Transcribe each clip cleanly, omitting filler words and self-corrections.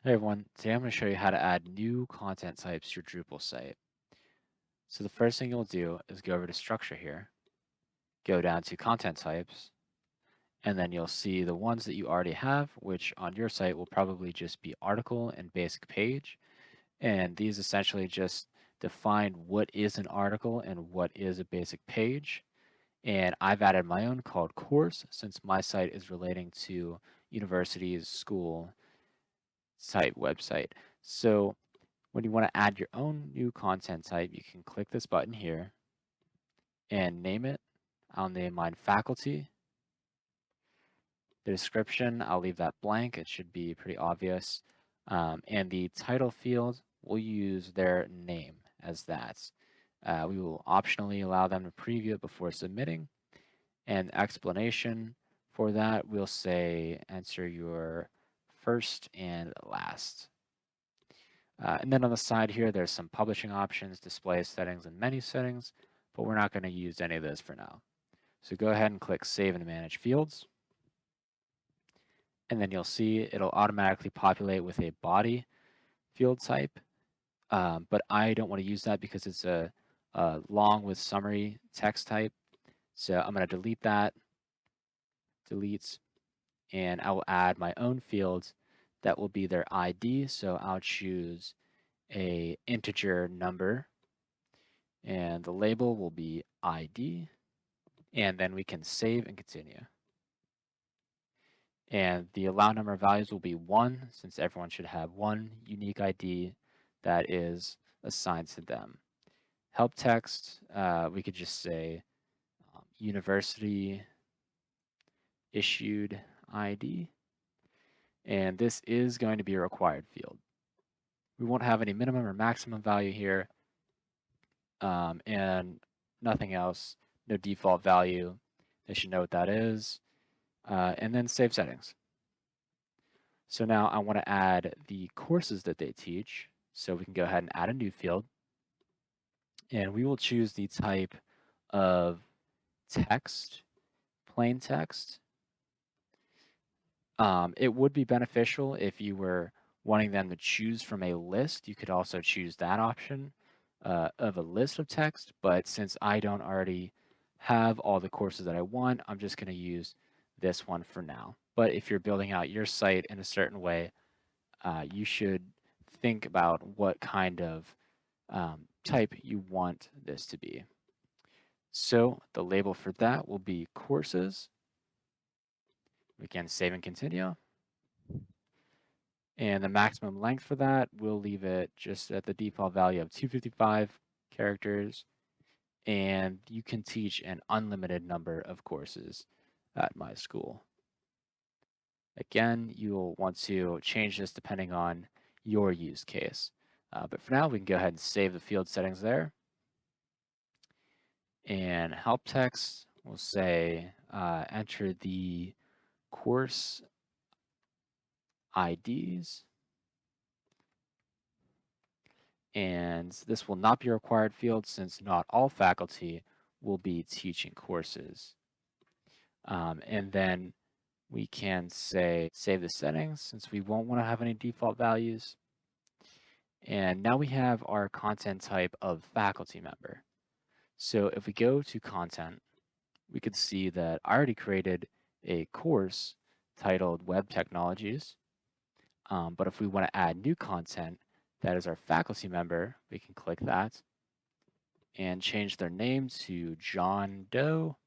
Hey everyone, today I'm going to show you how to add new content types to your Drupal site. So the first thing you'll do is go over to structure here, go down to content types, and then you'll see the ones that you already have, which on your site will probably just be article and basic page. And these essentially just define what is an article and what is a basic page. And I've added my own called course since my site is relating to university's school site website. So when you want to add your own new content type, you can click this button here and name it. I'll name mine faculty. The description, I'll leave that blank. It should be pretty obvious. And the title field, we'll use their name as that. We will optionally allow them to preview it before submitting. And explanation for that, we'll say enter your first and last. And then on the side here, there's some publishing options, display settings, and menu settings, but we're not going to use any of those for now. So go ahead and click Save and Manage Fields. And then you'll see it'll automatically populate with a body field type. But I don't want to use that because it's a long with summary text type. So I'm going to delete that, delete, and I will add my own fields that will be their ID. So I'll choose a integer number, and the label will be ID, and then we can save and continue. And the allow number of values will be 1, since everyone should have one unique ID that is assigned to them. Help text, we could just say university issued ID, and this is going to be a required field. We won't have any minimum or maximum value here, and nothing else, no default value. They should know what that is, and then save settings. So now I want to add the courses that they teach. So we can go ahead and add a new field, and we will choose the type of text, plain text. It would be beneficial if you were wanting them to choose from a list. You could also choose that option of a list of text, but since I don't already have all the courses that I want, I'm just going to use this one for now. But if you're building out your site in a certain way, you should think about what kind of type you want this to be. So the label for that will be courses. We can save and continue. And the maximum length for that, we'll leave it just at the default value of 255 characters. And you can teach an unlimited number of courses at my school. Again, you'll want to change this depending on your use case. But for now, we can go ahead and save the field settings there. And help text, we'll say enter the course IDs. And this will not be a required field since not all faculty will be teaching courses. And then we can say save the settings since we won't want to have any default values. And now we have our content type of faculty member. So if we go to content, we could see that I already created a course titled Web Technologies. But if we want to add new content, that is our faculty member, we can click that and change their name to John Doe,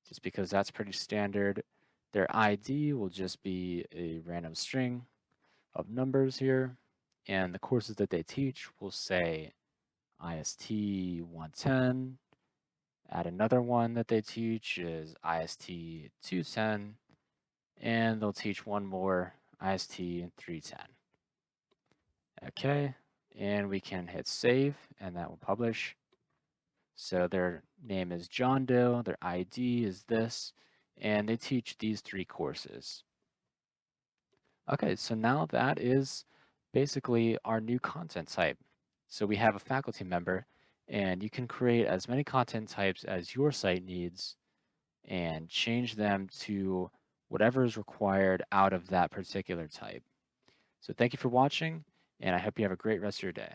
just because that's pretty standard. Their ID will just be a random string of numbers here. And the courses that they teach will say IST 110. Add another one that they teach is IST 210. And they'll teach one more, IST 310. Okay, and we can hit save, and that will publish. So their name is John Doe, their ID is this, and they teach these 3 courses. Okay, so now that is basically our new content type. So we have a faculty member, and you can create as many content types as your site needs and change them to whatever is required out of that particular type. So thank you for watching, and I hope you have a great rest of your day.